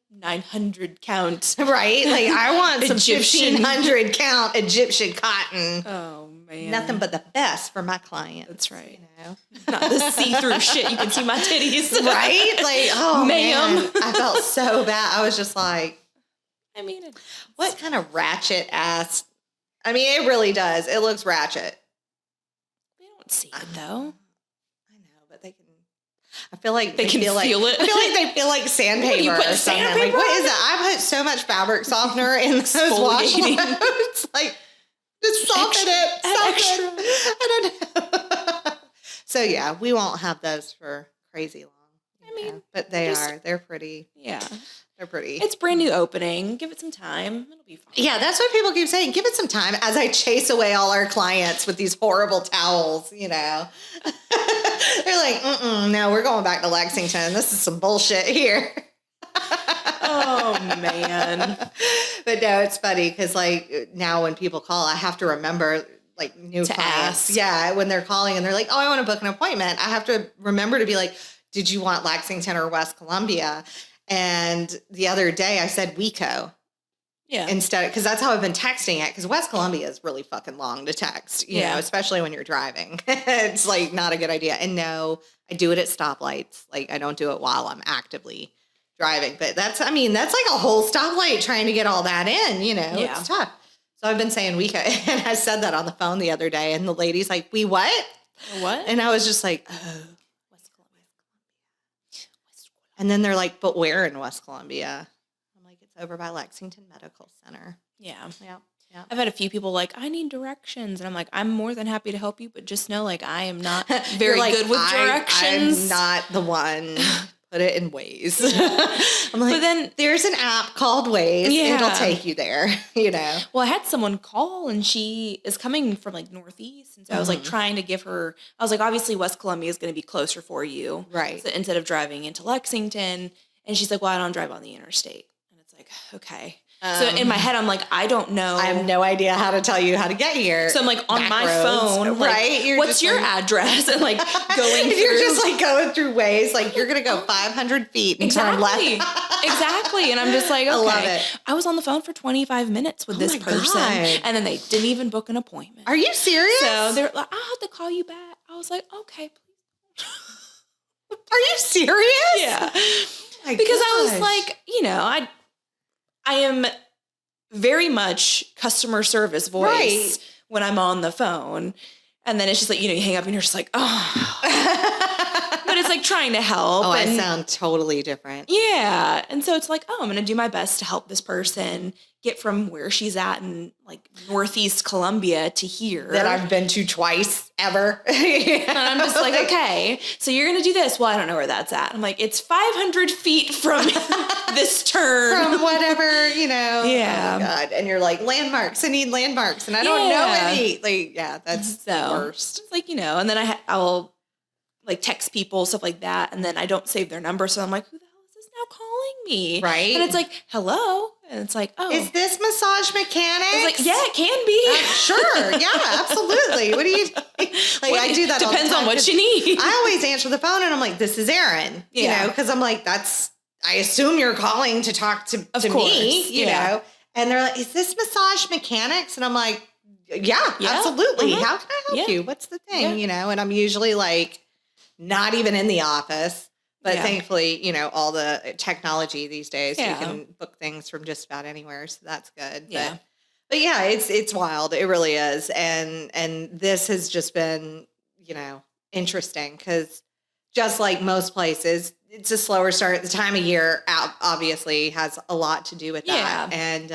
900 count. Right? Like, I want some 1,500 count Egyptian cotton. Oh, man. Nothing but the best for my clients. That's right. You know? Not the see-through shit. You can see my titties. Right? Like, oh, ma'am. Man. I felt so bad. I was just like, I mean, what kind of ratchet ass? I mean, it really does. It looks ratchet. They don't see it, though. I feel like they can feel it. I feel like they feel like sandpaper. You put or something. sandpaper? Like, what is it? I put so much fabric softener in those wash loads. Like, just soften it. I don't know. So yeah, we won't have those for crazy long. I mean, but they're pretty. Yeah. They're pretty. It's brand new opening. Give it some time. It'll be fine. Yeah, that's what people keep saying. Give it some time as I chase away all our clients with these horrible towels, you know. They're like, no, we're going back to Lexington. This is some bullshit here. Oh, man. But no, it's funny because like now when people call, I have to remember like new to clients. ask. Yeah, when they're calling and they're like, oh, I want to book an appointment. I have to remember to be like, did you want Lexington or West Columbia? And the other day I said WeCo. Yeah. Instead, because that's how I've been texting it. Because West Columbia is really fucking long to text, you know, especially when you're driving. It's like not a good idea. And no, I do it at stoplights. Like I don't do it while I'm actively driving. But that's like a whole stoplight trying to get all that in, you know. Yeah. It's tough. So I've been saying WeCo. And I said that on the phone the other day. And the lady's like, we what? What? And I was just like, oh. And then they're like, but where in West Columbia? I'm like, it's over by Lexington Medical Center. Yeah. Yeah. Yeah. I've had a few people like, I need directions. And I'm like, I'm more than happy to help you, but just know, like, I am not very good with directions. I'm not the one. Put it in Waze. I'm like, but then there's an app called Waze. Yeah. It'll take you there, you know. Well, I had someone call and she is coming from like Northeast. And so I was like trying to give her, I was like, obviously West Columbia is going to be closer for you. Right. So instead of driving into Lexington. And she's like, well, I don't drive on the interstate. And it's like, okay. So in my head, I'm like, I don't know. I have no idea how to tell you how to get here. So I'm like on my phone, like, right? What's your address? And like going through. You're just like going through Waze, like you're going to go 500 feet and turn left. Exactly. And I'm just like, okay. I love it. I was on the phone for 25 minutes with this person. God. And then they didn't even book an appointment. Are you serious? So they're like, I'll have to call you back. I was like, okay, please. Are you serious? Yeah. Because I was like, you know, I am very much customer service voice when I'm on the phone. And then it's just like, you know, you hang up and you're just like, oh. But it's like trying to help. Oh, I sound totally different. Yeah. And so it's like, oh, I'm going to do my best to help this person get from where she's at and like Northeast Columbia to here. That I've been to twice ever. And I'm just like, okay, so you're going to do this. Well, I don't know where that's at. I'm like, it's 500 feet from this turn. From whatever, you know. Yeah. Oh my God. And you're like, landmarks. I need landmarks. And I don't know any. Like, yeah, that's the worst. It's like, you know, and then I'll like text people, stuff like that. And then I don't save their number. So I'm like, who the hell is this now calling me? Right. And it's like, hello. And it's like, oh. Is this massage mechanic? It's like, yeah, it can be. Sure. Yeah, absolutely. What do you like? I do that all the time. Depends on what you need. I always answer the phone and I'm like, this is Erin, you know, because I'm like, I assume you're calling to talk to me, you know. And they're like, is this massage mechanics? And I'm like, yeah. Absolutely. Mm-hmm. How can I help you? What's the thing? You know, and I'm usually like not even in the office. But thankfully, you know, all the technology these days, you can book things from just about anywhere. So that's good. Yeah. But yeah, it's wild. It really is. And this has just been, you know, interesting because just like most places, it's a slower start. The time of year obviously has a lot to do with that. Yeah. And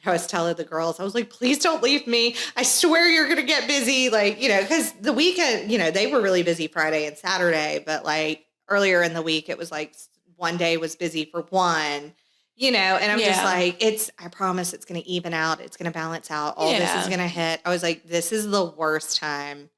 I was telling the girls, I was like, please don't leave me. I swear you're going to get busy. Like, you know, because the weekend, you know, they were really busy Friday and Saturday, but like, earlier in the week, it was like one day was busy for one, you know, and I'm just like, I promise it's going to even out. It's going to balance out. All this is going to hit. I was like, this is the worst time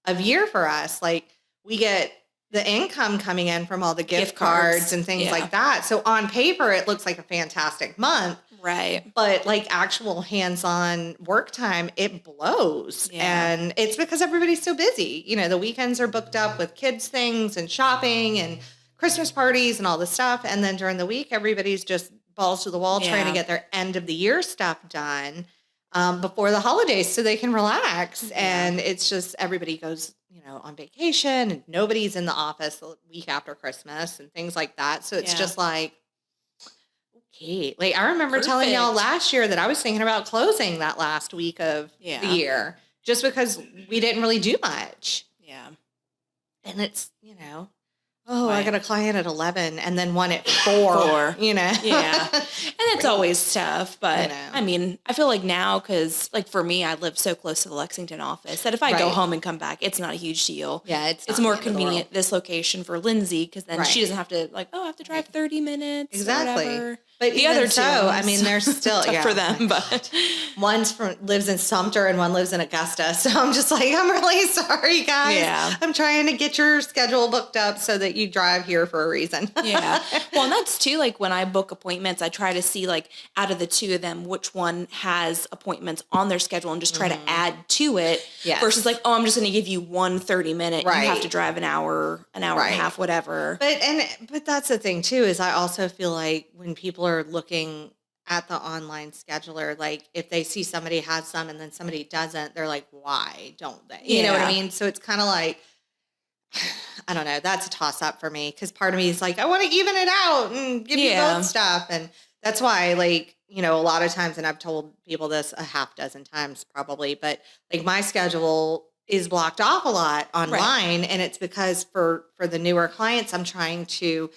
of year for us. Like we get the income coming in from all the gift cards and things like that. So on paper, it looks like a fantastic month. Right. But like actual hands-on work time, it blows. Yeah. And it's because everybody's so busy. You know, the weekends are booked up with kids things and shopping and Christmas parties and all this stuff. And then during the week, everybody's just balls to the wall trying to get their end of the year stuff done before the holidays so they can relax. Yeah. And it's just everybody goes, you know, on vacation and nobody's in the office the week after Christmas and things like that. So it's just like, okay. Like I remember telling y'all last year that I was thinking about closing that last week of the year just because we didn't really do much. Yeah. And it's, you know, I got a client at 11 and then one at 4, you know? Yeah. And it's always tough, but I mean, I feel like now, cause like for me, I live so close to the Lexington office that if I go home and come back, it's not a huge deal. Yeah. It's more convenient, this location for Lindsay. Cause then she doesn't have to like, I have to drive 30 minutes. Exactly. Or whatever. But the other two, I mean, they're still for them, but one's lives in Sumter and one lives in Augusta. So I'm just like, I'm really sorry, guys. Yeah. I'm trying to get your schedule booked up so that you drive here for a reason. Yeah. Well, and that's too, like when I book appointments, I try to see like out of the two of them, which one has appointments on their schedule and just try to add to it versus like, I'm just going to give you 1 30-minute. You have to drive an hour and a half, whatever. But that's the thing too, is I also feel like when people are looking at the online scheduler, like if they see somebody has some and then somebody doesn't, they're like, why don't they? You know what I mean? So it's kind of like, I don't know. That's a toss up for me because part of me is like, I want to even it out and give you both stuff. And that's why, like, you know, a lot of times, and I've told people this a half dozen times probably, but like my schedule is blocked off a lot online. And it's because for the newer clients, I'm trying to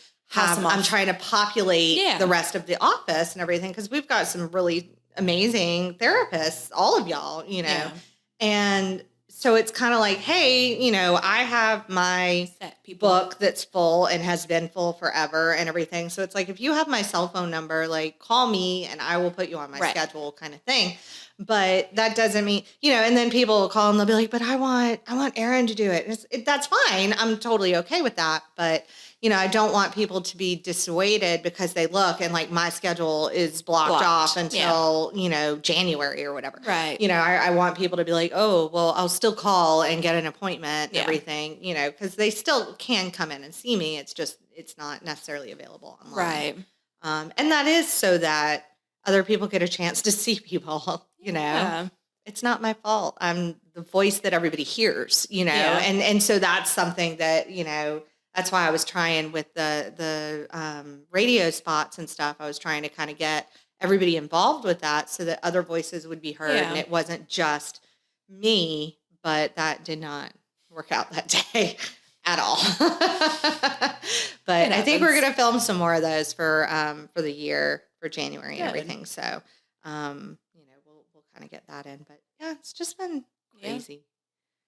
populate the rest of the office and everything because we've got some really amazing therapists, all of y'all, you know, and so it's kind of like, hey, you know, I have my book that's full and has been full forever and everything. So it's like, if you have my cell phone number, like call me and I will put you on my schedule kind of thing. But that doesn't mean, you know, and then people will call and they'll be like, but I want Erin to do it. That's fine. I'm totally okay with that. But, you know, I don't want people to be dissuaded because they look and like my schedule is blocked off until, you know, January or whatever. Right. You know, I want people to be like, oh, well, I'll still call and get an appointment and everything, you know, because they still can come in and see me. It's just, it's not necessarily available online. Right. And that is so that other people get a chance to see people, you know. It's not my fault. I'm the voice that everybody hears, you know. And so that's something that, you know, that's why I was trying with the radio spots and stuff. I was trying to kind of get everybody involved with that so that other voices would be heard and it wasn't just me, but that did not work out that day at all. But I think we're going to film some more of those for the year, for January and everything. So, you know, we'll kind of get that in. But yeah, it's just been crazy. Yeah.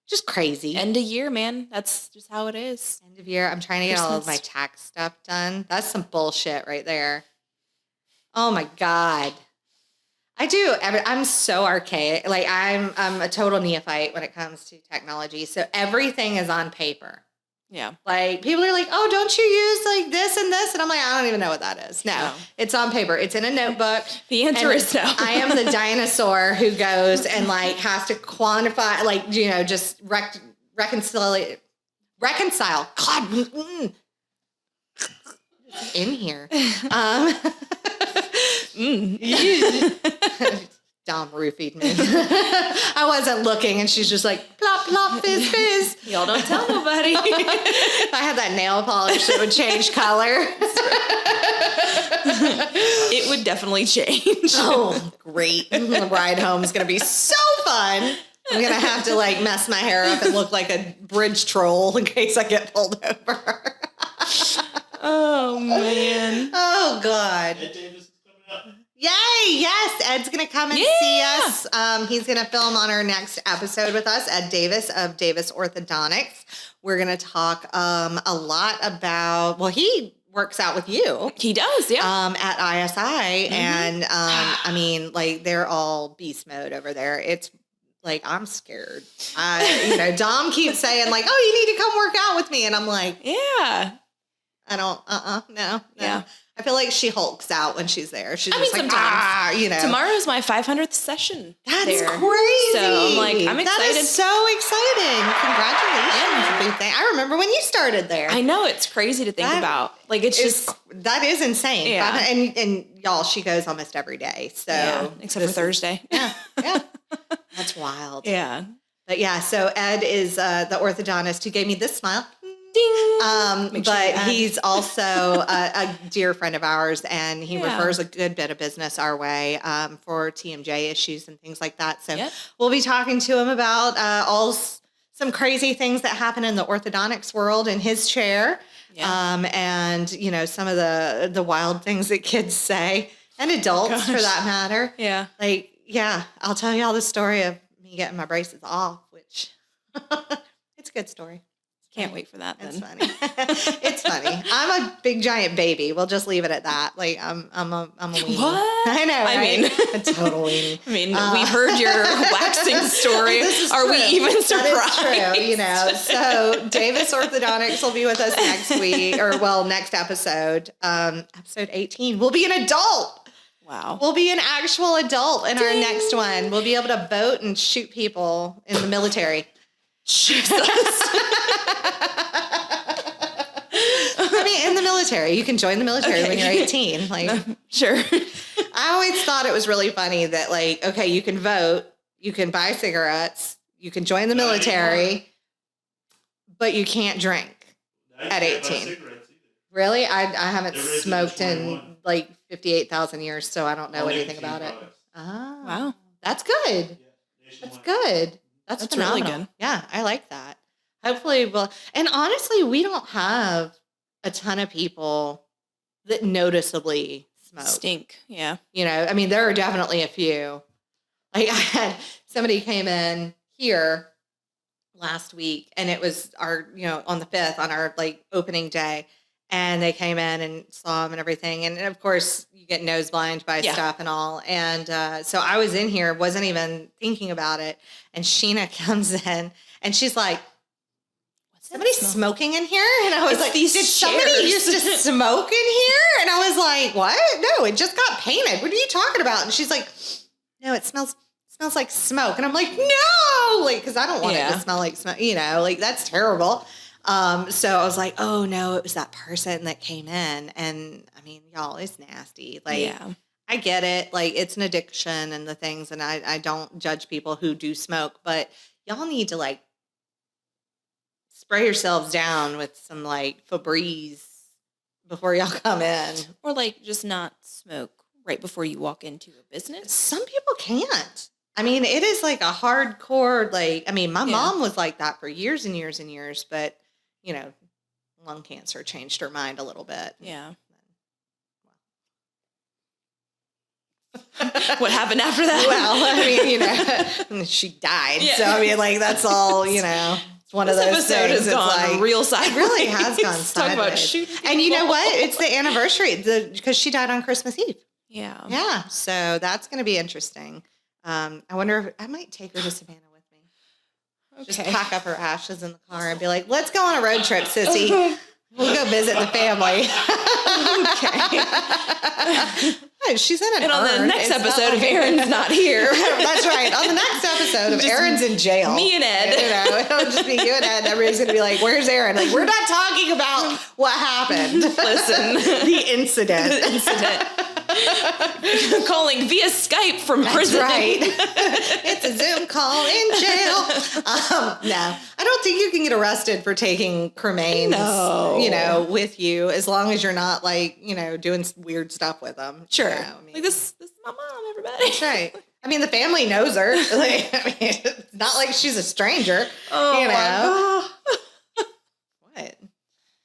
Just crazy. End of year, man. That's just how it is. End of year. I'm trying to get all of my tax stuff done. That's some bullshit right there. Oh my God. I'm so archaic. Like I'm a total neophyte when it comes to technology. So everything is on paper. Yeah. Like people are like, oh, don't you use like this and this? And I'm like, I don't even know what that is. No, it's on paper. It's in a notebook. The answer is no. I am the dinosaur who goes and like has to quantify, like, just reconcile. God, in here. Dom roofied me. I wasn't looking, and she's just like, plop, plop, fizz, fizz. Y'all don't tell nobody. If I had that nail polish, it would change color. It would definitely change. Oh, great. The ride home is going to be so fun. I'm going to have to, like, mess my hair up and look like a bridge troll in case I get pulled over. Oh, man. Oh, God. Ed Davis is coming up. Yay! Yes, Ed's going to come and see us. He's going to film on our next episode with us, Ed Davis of Davis Orthodontics. We're going to talk a lot about, well, he works out with you. He does, yeah. At ISI. Mm-hmm. And, I mean, like, they're all beast mode over there. It's like, I'm scared. Dom keeps saying, like, oh, you need to come work out with me. And I'm like, yeah. I don't, no. Yeah. I feel like she hulks out when she's there. She's just like, sometimes. Tomorrow's my 500th session. That's crazy. So I'm like, I'm excited. That is so exciting. Congratulations. Big thing. I remember when you started there. I know. It's crazy to think about. Like, that is insane. Yeah. And y'all, she goes almost every day. So yeah, except for Thursday. Yeah. That's wild. Yeah. But yeah, so Ed is the orthodontist who gave me this smile. Ding. But he's also a dear friend of ours, and he refers a good bit of business our way for TMJ issues and things like that. So we'll be talking to him about some crazy things that happen in the orthodontics world in his chair, and some of the wild things that kids say and adults for that matter. Yeah, I'll tell you all the story of me getting my braces off, which it's a good story. Can't wait for that. Then. It's funny. It's funny. I'm a big giant baby. We'll just leave it at that. Like I'm a weenie. What? I know. Right? I mean, a total weenie. I mean, we've heard your waxing story. Are we even surprised? That is true. So Davis Orthodontics will be with us next week, next episode. Episode 18. We'll be an adult. Wow. We'll be an actual adult in our next one. We'll be able to vote and shoot people in the military. Jesus. I mean, in the military, you can join the military when you're 18. Like, sure. I always thought it was really funny that, like, okay, you can vote, you can buy cigarettes, you can join the military, but you can't drink at 18. Really? I haven't smoked in like 58,000 years, so I don't know anything about it. Oh, wow. That's good. That's good. That's really good. Yeah, I like that. Hopefully and honestly, we don't have a ton of people that noticeably smoke. Stink, yeah. I mean, there are definitely a few. Like I had somebody came in here last week, and it was our, on the 5th, on our like opening day, and they came in and saw him and everything. And of course you get nose blind by stuff and all. And so I was in here, wasn't even thinking about it. And Sheena comes in and she's like, somebody smoking in here? And I was like, did somebody used to smoke in here? And I was like, what? No, it just got painted. What are you talking about? And she's like, no, it smells like smoke. And I'm like, no, like, cause I don't want it to smell like smoke, like that's terrible. So I was like, oh no, it was that person that came in. And I mean, y'all, it's nasty. Like, I get it. Like, it's an addiction and the things, and I don't judge people who do smoke, but y'all need to like spray yourselves down with some like Febreze before y'all come in. Or like just not smoke right before you walk into a business. Some people can't. I mean, it is like a hardcore, like, I mean, my mom was like that for years and years and years, but lung cancer changed her mind a little bit. Yeah. What happened after that? Well, I mean, she died. Yeah. So, I mean, like, that's all, it's one of those episode things. Has gone like, real sideways. It really has gone sideways. Talk about shooting people. And you know what? It's the anniversary because she died on Christmas Eve. Yeah. Yeah. So that's going to be interesting. I wonder if I might take her to Savannah with me. Okay. Just pack up her ashes in the car and be like, let's go on a road trip, sissy. We'll go visit the family. Okay. She's in an And on the next episode, if Erin's not here. That's right. On the next episode of Erin's in jail. Me and Ed. It'll just be you and Ed. Everybody's going to be like, where's Erin? Like, we're not talking about what happened. Listen. The incident. Calling via Skype from prison. That's right. It's a Zoom call in jail. No, I don't think you can get arrested for taking cremains, with you, as long as you're not like, doing weird stuff with them. Sure. Like this is my mom, everybody. That's right. I mean, the family knows her. Like, it's not like she's a stranger. Oh, my God. What?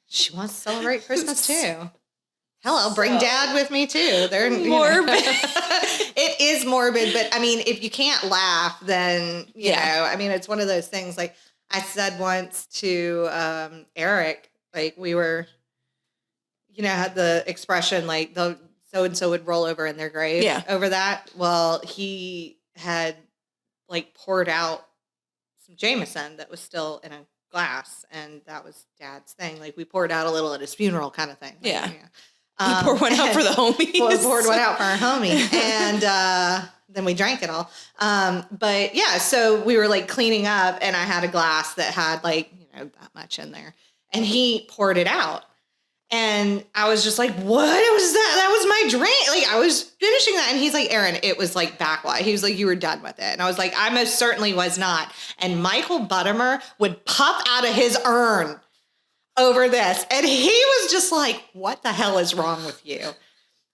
She wants to celebrate Christmas too. Hell, I'll bring Dad with me too. They're morbid. It is morbid, but I mean, if you can't laugh, then I mean, it's one of those things. Like I said once to Eric, like we were, had the expression like the so and so would roll over in their grave over that. Well, he had like poured out some Jameson that was still in a glass, and that was Dad's thing. Like we poured out a little at his funeral, kind of thing. Yeah. We poured one out for the homies. Poured one out for our homie. And then we drank it all. But yeah, so we were like cleaning up and I had a glass that had like, that much in there. And he poured it out. And I was just like, what was that? That was my drink. Like I was finishing that. And he's like, Erin, it was like backwash. He was like, you were done with it. And I was like, I most certainly was not. And Michael Buttermer would pop out of his urn over this. And he was just like, what the hell is wrong with you?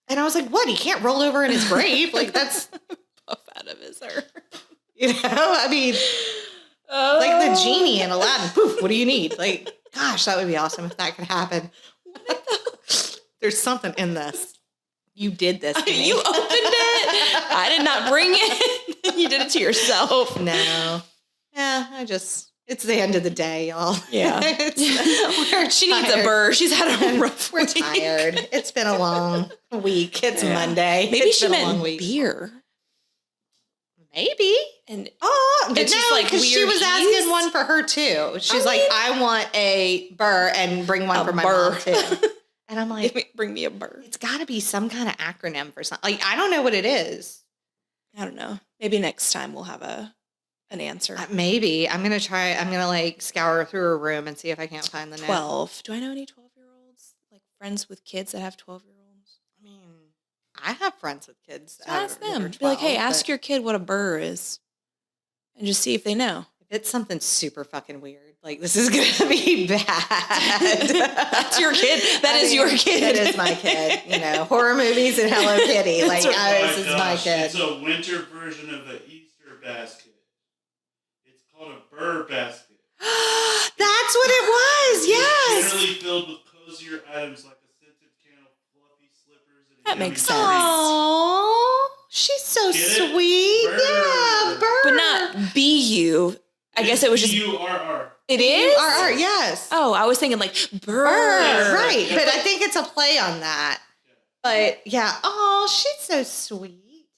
And I was like, what? He can't roll over in his grave? Like, that's... Puff out of his urn. I mean, like the genie in Aladdin. Poof, what do you need? Like, gosh, that would be awesome if that could happen. There's something in this. You did this to me. You opened it. I did not bring it. You did it to yourself. No. Yeah, it's the end of the day, y'all. Yeah. She needs a burr. She's had a rough week. We're tired. It's been a long week. It's Monday. Maybe she meant beer. Maybe. And it's just like weird. She was asking one for her too. She's like, I want a burr and bring one for my mom too. And I'm like, bring me a burr. It's got to be some kind of acronym for something. Like, I don't know what it is. I don't know. Maybe next time we'll have an answer. Maybe. I'm going to try. I'm going to like scour through her room and see if I can't find the 12. Do I know any 12-year-olds? Like friends with kids that have 12-year-olds? I mean, I have friends with kids. So ask them. 12, be like, hey, ask your kid what a burr is. And just see if they know. If it's something super fucking weird, like this is going to be bad. That's your kid. That is your kid. That is my kid. Horror movies and Hello Kitty. Like, this is my kid. It's a winter version of the Easter basket. It's called a burr basket. That's what it was. Yes. It's generally filled with cozier items like a scented candle, fluffy slippers, and that makes sense. Oh, she's so sweet. Burr. Yeah, burr. But not B-U. I guess it was just B-U-R-R. It is? R-R, yes. Oh, I was thinking like burr. Right. But I think it's a play on that. But yeah. Oh, she's so sweet.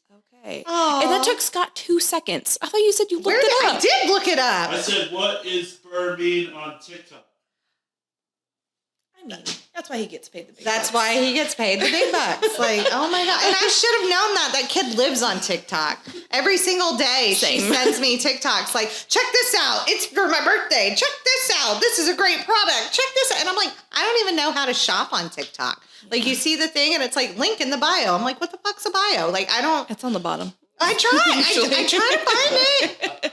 Okay. And that took Scott 2 seconds. I thought you said you looked it up. I did look it up. I said, what is burr mean on TikTok? I mean, that's why he gets paid the big bucks. That's why he gets paid the big bucks. Like, oh my God. And I should have known that. That kid lives on TikTok. Every single day she sends me TikToks like, check this out. It's for my birthday. Check this out. This is a great product. Check this out. And I'm like, I don't even know how to shop on TikTok. Like you see the thing and it's like link in the bio. I'm like, what the fuck's a bio? Like, I don't. It's on the bottom. I try. I try to find it.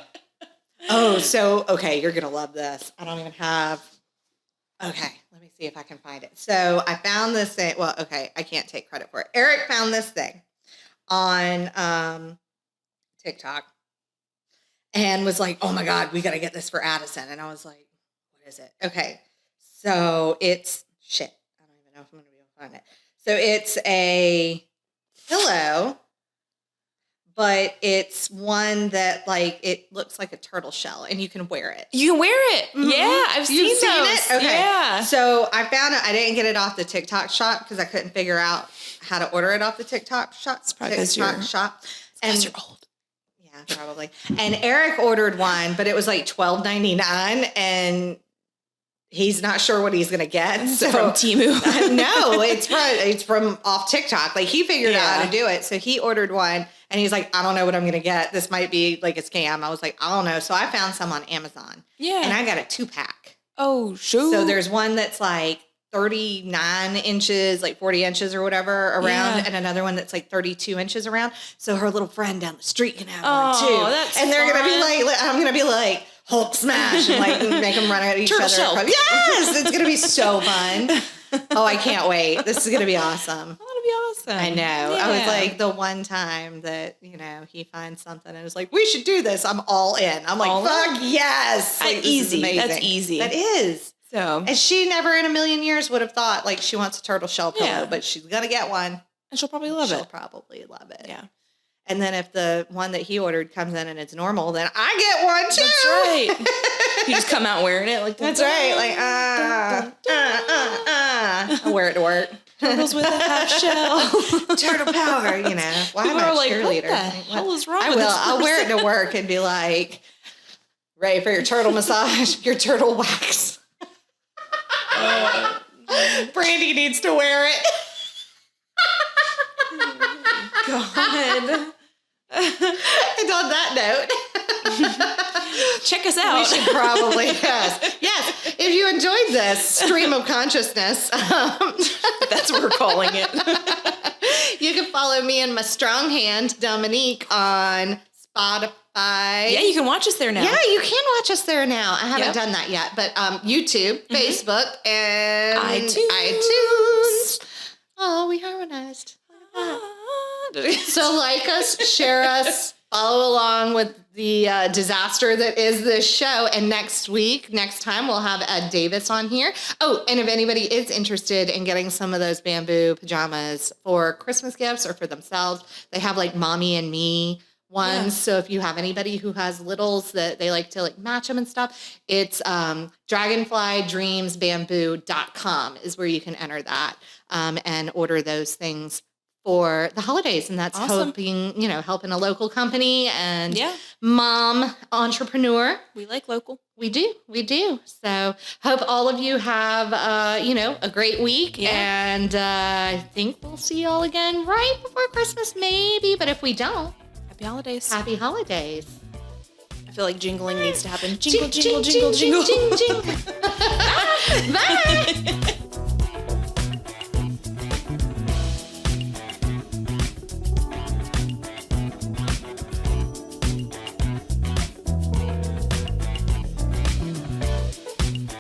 Oh, so, okay. You're going to love this. I don't even have. Okay, let me see if I can find it. So I found this thing. Well, okay, I can't take credit for it. Eric found this thing on TikTok and was like, oh my God, we got to get this for Addison. And I was like, what is it? Okay, so it's, shit, I don't even know if I'm going to be able to find it. So it's a pillow but it's one that like it looks like a turtle shell and you can wear it. You can wear it. Mm-hmm. Yeah, I've seen those. It? Okay. Yeah. So I found it. I didn't get it off the TikTok shop because I couldn't figure out how to order it off the TikTok shop. It's probably because you're old. Yeah, probably. And Eric ordered one, but it was like $12.99 and he's not sure what he's going to get. So from Temu. No, it's from off TikTok. Like he figured out how to do it. So he ordered one and he's like, I don't know what I'm going to get. This might be like a scam. I was like, I don't know. So I found some on Amazon. Yeah. And I got a 2-pack. Oh, sure. So there's one that's like 39 inches, like 40 inches or whatever around, and another one that's like 32 inches around. So her little friend down the street can have one too. That's and they're fun. going to be like, I'm going to be like, Hulk smash and like make them run at each Turtle other. shell. Yes, it's going to be so fun. Oh, I can't wait. This is going to be awesome. That'll be awesome. I know. Yeah. I was like the one time that, he finds something and was like, we should do this. I'm all in. I'm like, fuck yes. Like, easy. That's easy. That is. So, and she never in a million years would have thought like she wants a turtle shell pillow, but she's going to get one. And she'll probably love it. She'll probably love it. Yeah. And then if the one that he ordered comes in and it's normal, then I get one too. That's right. You just come out wearing it like that's right. Like I wear it to work. Turtles with a half shell. Turtle power. Why am I a like, cheerleader? What the hell is wrong I with will. this I'll wear it person? to work and be like, ready for your turtle massage, your turtle wax. Brandy needs to wear it. God. And on that note, check us out. we should probably, yes. If you enjoyed this stream of consciousness, that's what we're calling it. You can follow me and my strong hand, Dominique, on Spotify. Yeah, you can watch us there now. Yeah, you can watch us there now. I haven't done that yet, but YouTube, Facebook, and iTunes. Oh, we harmonized. So like us, share us, follow along with the disaster that is this show. And next time, we'll have Ed Davis on here. Oh, and if anybody is interested in getting some of those bamboo pajamas for Christmas gifts or for themselves, they have like Mommy and Me ones. Yeah. So if you have anybody who has littles that they like to like match them and stuff, it's dragonflydreamsbamboo.com is where you can enter that and order those things for the holidays. And that's awesome. helping a local company and mom entrepreneur. We like local. We do. So hope all of you have, a great week. Yeah. And I think we'll see y'all again right before Christmas, maybe. But if we don't, Happy holidays. Happy holidays. I feel like jingling needs to happen. Jingle, jingle, jingle, jingle. Bye.